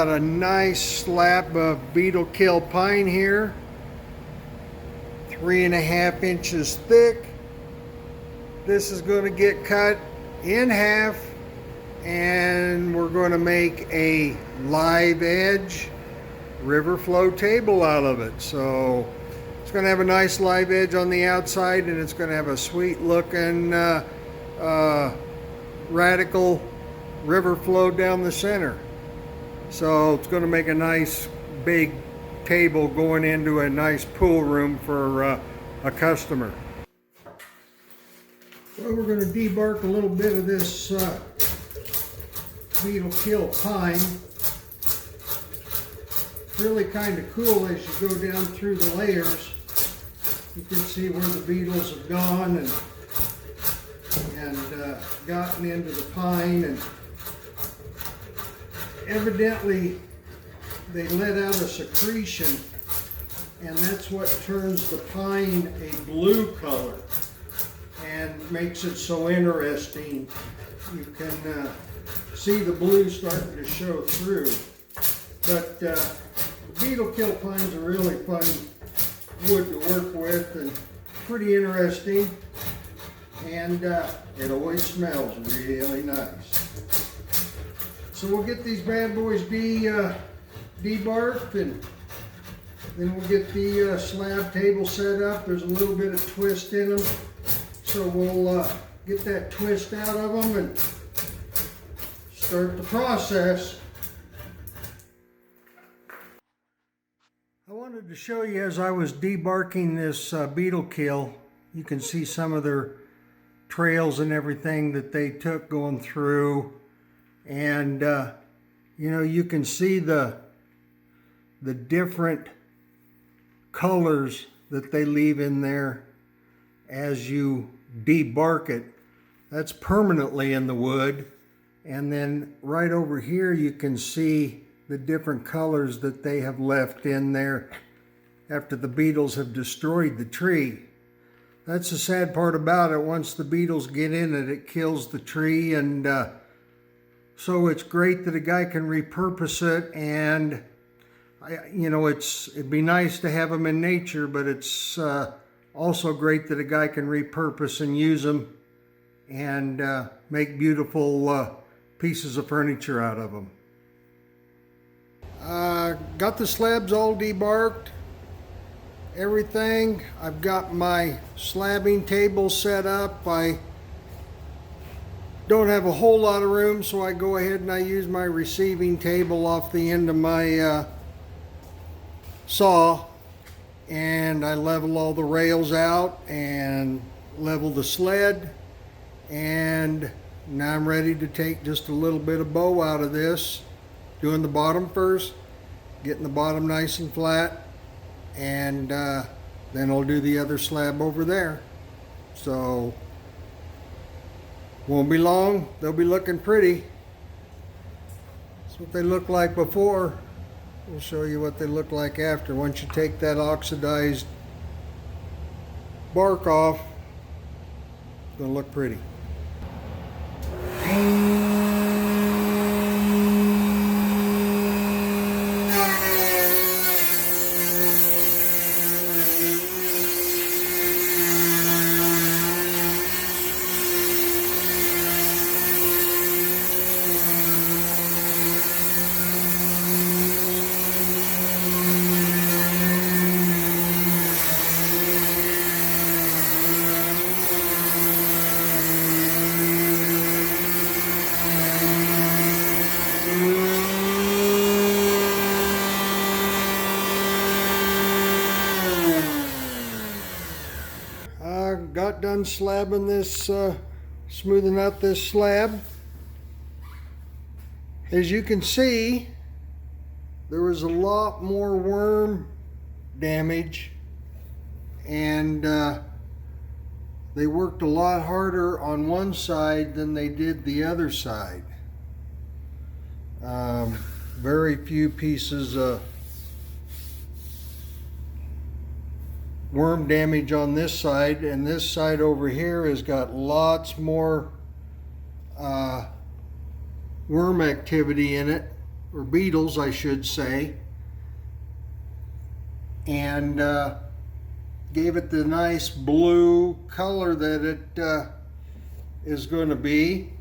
got a nice slab of beetle kill pine here, 3.5 inches thick. This is going to get cut in half, and we're going to make a live edge river flow table out of it. So it's going to have a nice live edge on the outside, and it's going to have a sweet looking radical river flow down the center. So it's going to make a nice big table going into a nice pool room for a customer. Well, we're going to debark a little bit of this beetle kill pine. It's really kind of cool as you go down through the layers. You can see where the beetles have gone and gotten into the pine, and evidently they let out a secretion, and that's what turns the pine a blue color and makes it so interesting. You can see the blue starting to show through. But beetle kill pines are really fun wood to work with and pretty interesting, and it always smells really nice. So we'll get these bad boys debarked, and then we'll get the slab table set up. There's a little bit of twist in them, so we'll get that twist out of them and start the process. I wanted to show you, as I was debarking this beetle kill, you can see some of their trails and everything that they took going through, and you know, you can see the different colors that they leave in there as you debark it. That's permanently in the wood. And then right over here you can see the different colors that they have left in there after the beetles have destroyed the tree. That's the sad part about it. Once the beetles get in it, it kills the tree, and so it's great that a guy can repurpose it. And you know, it'd be nice to have them in nature, but it's also great that a guy can repurpose and use them and make beautiful pieces of furniture out of them. Got the slabs all debarked, everything. I've got my slabbing table set up. I don't have a whole lot of room, so I go ahead and I use my receiving table off the end of my saw, and I level all the rails out and level the sled, and now I'm ready to take just a little bit of bow out of this, doing the bottom first, getting the bottom nice and flat, and then I'll do the other slab over there. So won't be long, they'll be looking pretty. That's what they look like before. We'll show you what they look like after. Once you take that oxidized bark off, it's going to look pretty. Got done slabbing this, smoothing out this slab. As you can see, there was a lot more worm damage, and they worked a lot harder on one side than they did the other side. Very few pieces of worm damage on this side, and this side over here has got lots more worm activity in it. or beetles I should say, and gave it the nice blue color that it is going to be.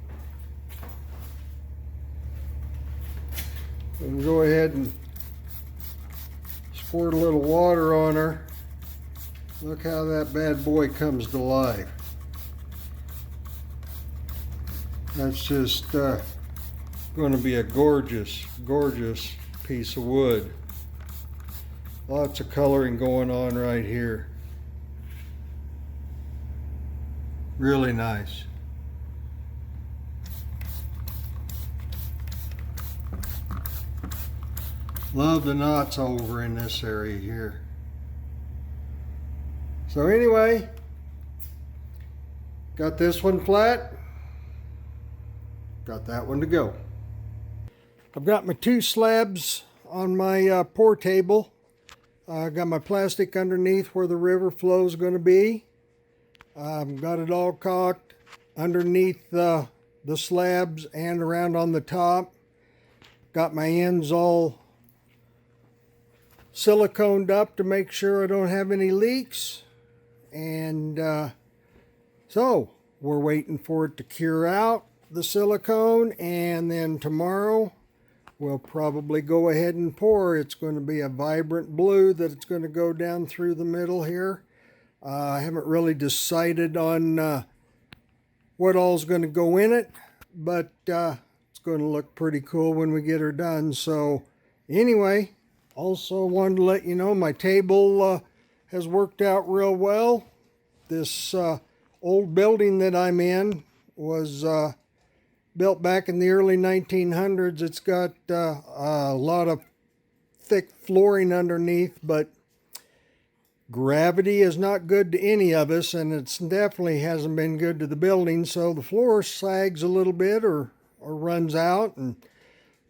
And go ahead and squirt a little water on her. Look how that bad boy comes to life. That's just going to be a gorgeous, gorgeous piece of wood. Lots of coloring going on right here. Really nice. Love the knots over in this area here. So anyway, got this one flat. Got that one to go. I've got my 2 slabs on my pour table. I got my plastic underneath where the river flow is going to be. Got it all caulked underneath the slabs and around on the top. Got my ends all siliconed up to make sure I don't have any leaks. And so we're waiting for it to cure out, the silicone, and then tomorrow we'll probably go ahead and pour. It's going to be a vibrant blue that it's going to go down through the middle here. I haven't really decided on what all's going to go in it, but it's going to look pretty cool when we get her done. So anyway, also wanted to let you know my table has worked out real well. This old building that I'm in was built back in the early 1900s. It's got a lot of thick flooring underneath, but gravity is not good to any of us, and it definitely hasn't been good to the building. So the floor sags a little bit or runs out,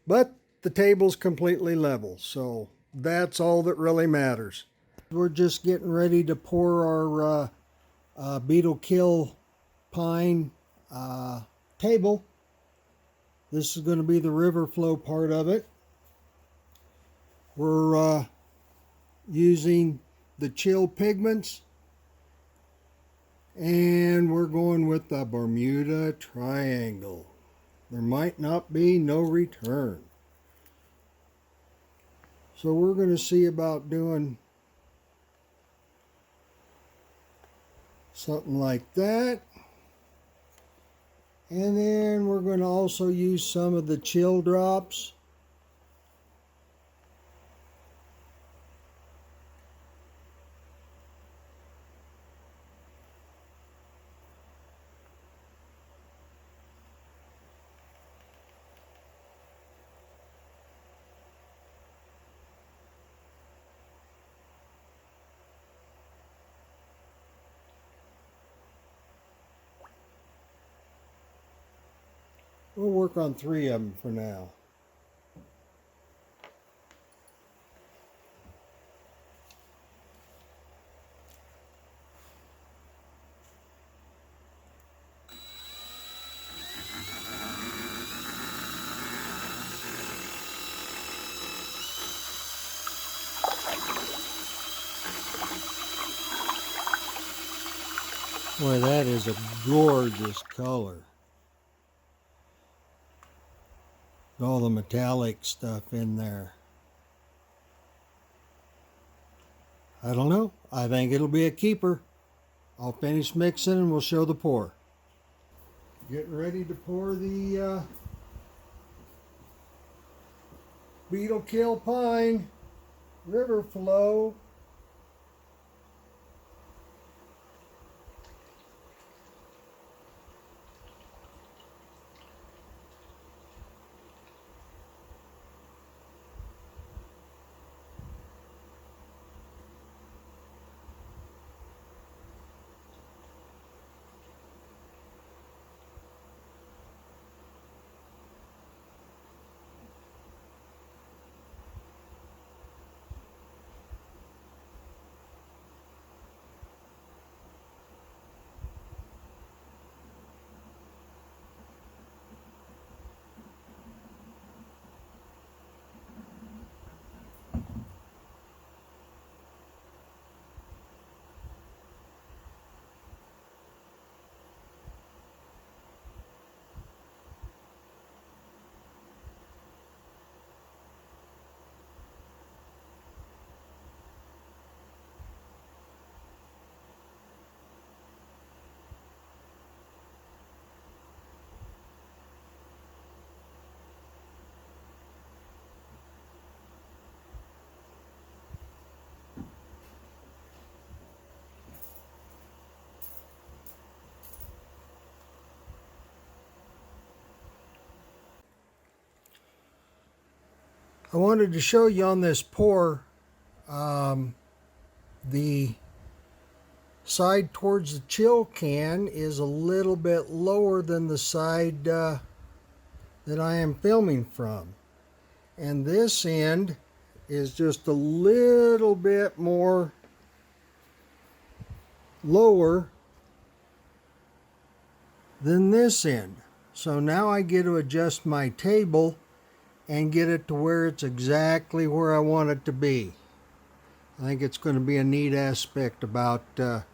but the table's completely level. So that's all that really matters. We're just getting ready to pour our beetle kill pine table. This is going to be the river flow part of it. We're using the chill pigments, and we're going with the Bermuda Triangle. There might not be no return. So we're going to see about doing something like that. And then we're going to also use some of the chill drops. We'll work on 3 of them for now. Boy, that is a gorgeous color. All the metallic stuff in there. I don't know. I think it'll be a keeper. I'll finish mixing and we'll show the pour. Getting ready to pour the beetle kill pine river flow. I wanted to show you on this pour, the side towards the chill can is a little bit lower than the side that I am filming from. And this end is just a little bit more lower than this end. So now I get to adjust my table and get it to where it's exactly where I want it to be. I think it's going to be a neat aspect about the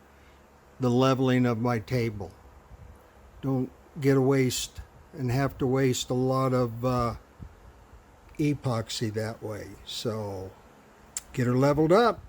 leveling of my table. Don't get a waste and have to waste a lot of epoxy that way. So get her leveled up.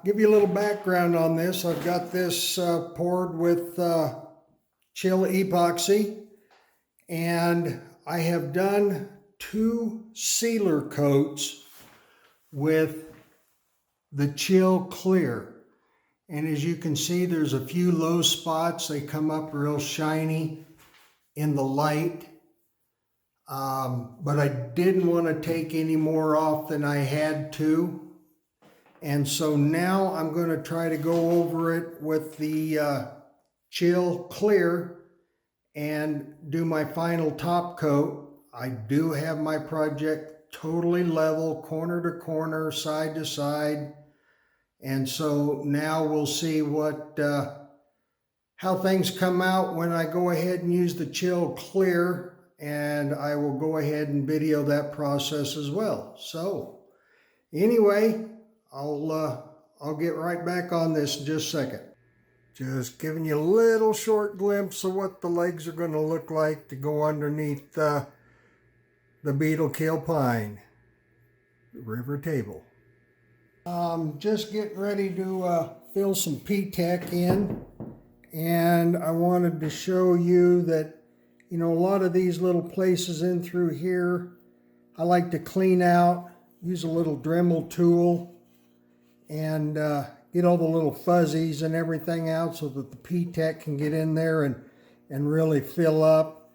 Give you a little background on this. I've got this poured with chill epoxy, and I have done 2 sealer coats with the chill clear. And as you can see, there's a few low spots. They come up real shiny in the light. But I didn't want to take any more off than I had to. And so now I'm going to try to go over it with the chill clear and do my final top coat. I do have my project totally level, corner to corner, side to side. And so now we'll see what how things come out when I go ahead and use the chill clear, and I will go ahead and video that process as well. So anyway, I'll get right back on this in just a second. Just giving you a little short glimpse of what the legs are going to look like to go underneath the beetle kill pine river table. Just getting ready to fill some P-Tech in, and I wanted to show you that, you know, a lot of these little places in through here I like to clean out, use a little Dremel tool, and get all the little fuzzies and everything out so that the P-Tech can get in there and really fill up.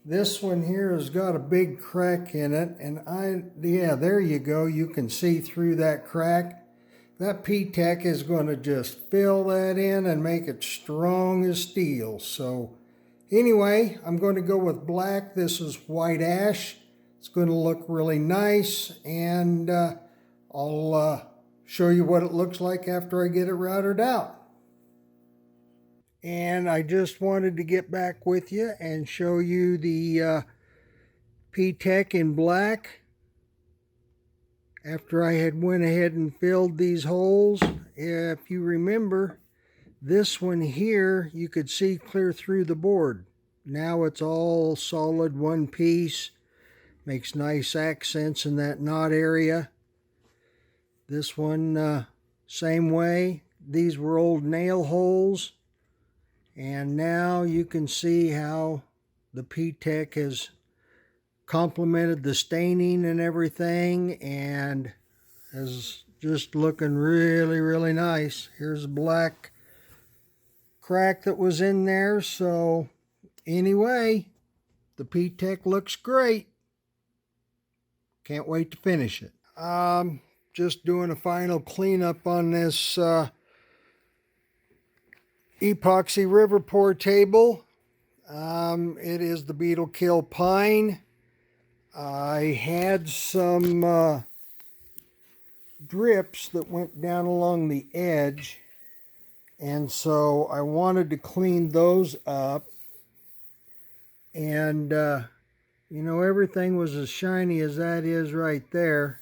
This one here has got a big crack in it, and yeah, there you go. You can see through that crack. That P-Tech is going to just fill that in and make it strong as steel. So anyway, I'm going to go with black. This is white ash. It's going to look really nice, and I'll show you what it looks like after I get it routed out. And I just wanted to get back with you and show you the P-Tech in black after I had went ahead and filled these holes. If you remember, this one here you could see clear through the board. Now it's all solid, one piece. Makes nice accents in that knot area. This one, same way. These were old nail holes. And now you can see how the P-Tech has complemented the staining and everything, and is just looking really, really nice. Here's a black crack that was in there. So anyway, the P-Tech looks great. Can't wait to finish it. Just doing a final cleanup on this Epoxy River Table. It is the beetle kill pine. I had some drips that went down along the edge, and so I wanted to clean those up. And you know, everything was as shiny as that is right there,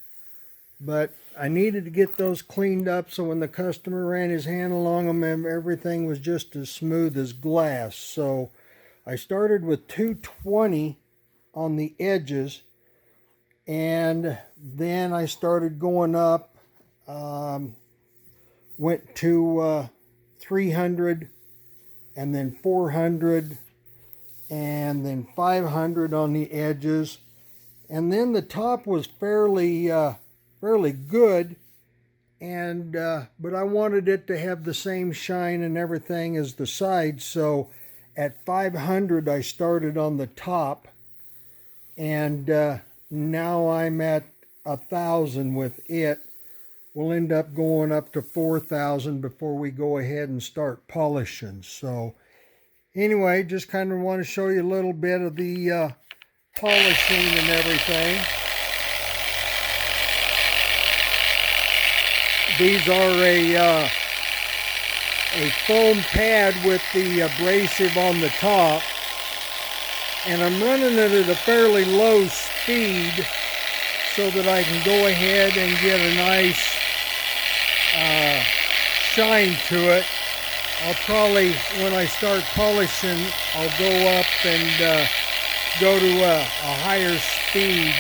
but I needed to get those cleaned up so when the customer ran his hand along them, everything was just as smooth as glass. So I started with 220 on the edges, and then I started going up, went to 300, and then 400, and then 500 on the edges, and then the top was fairly good, and but I wanted it to have the same shine and everything as the sides, so at 500 I started on the top, and now I'm at 1,000 with it. We'll end up going up to 4,000 before we go ahead and start polishing. So anyway, just kind of want to show you a little bit of the polishing and everything. These are a foam pad with the abrasive on the top, and I'm running it at a fairly low speed so that I can go ahead and get a nice shine to it. I'll probably, when I start polishing, I'll go up and go to a higher speed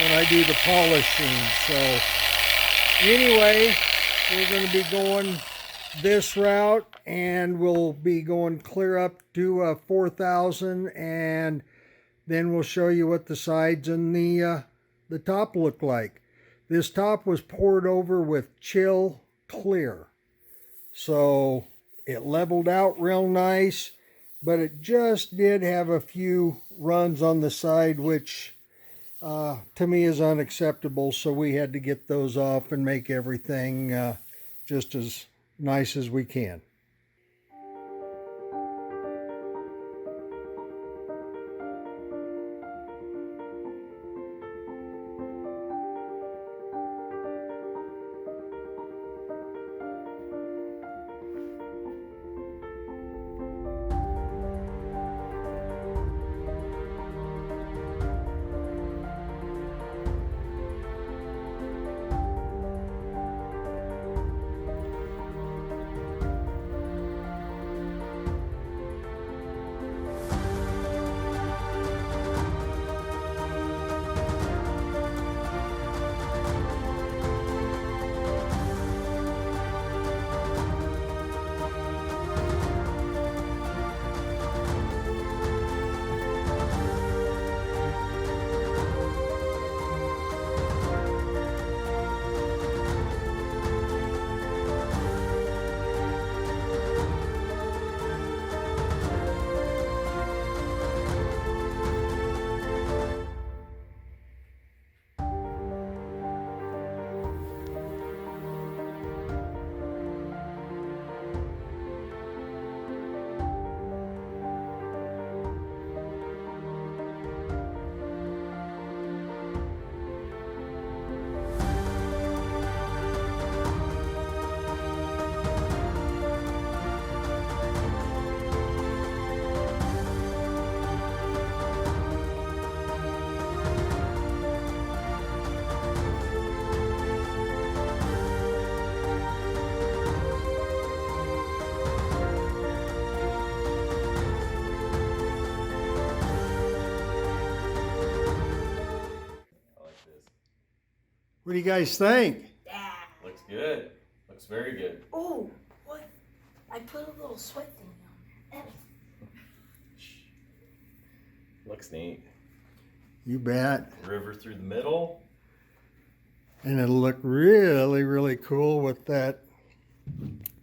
when I do the polishing. So anyway, we're going to be going this route, and we'll be going clear up to 4,000, and then we'll show you what the sides and the top look like. This top was poured over with chill clear, so it leveled out real nice, but it just did have a few runs on the side, which to me is unacceptable, so we had to get those off and make everything just as nice as we can. What do you guys think? Yeah. Looks good. Looks very good. Oh, what? I put a little sweat thing on there. Looks neat. You bet. River through the middle. And it'll look really, really cool with that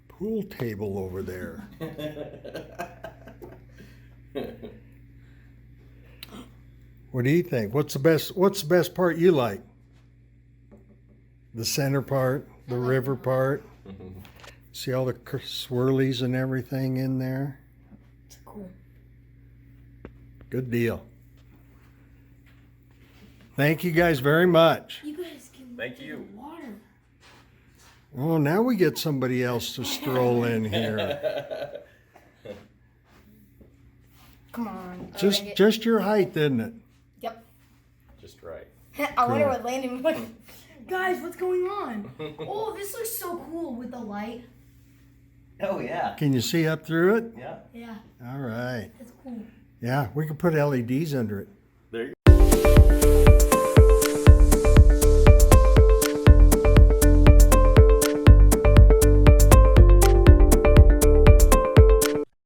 pool table over there. What do you think? What's the best part you like? The center part, the river part. See all the swirlies and everything in there? It's cool. Good deal. Thank you guys very much. You guys can Thank look at you. the water. Oh, now we get somebody else to stroll in here. Come on. Just your height, isn't it? Yep. Just right. I wonder what Landon would. Guys, what's going on? Oh, this looks so cool with the light. Oh yeah. Can you see up through it? Yeah. Yeah, All right. that's cool. Yeah, we can put LEDs under it.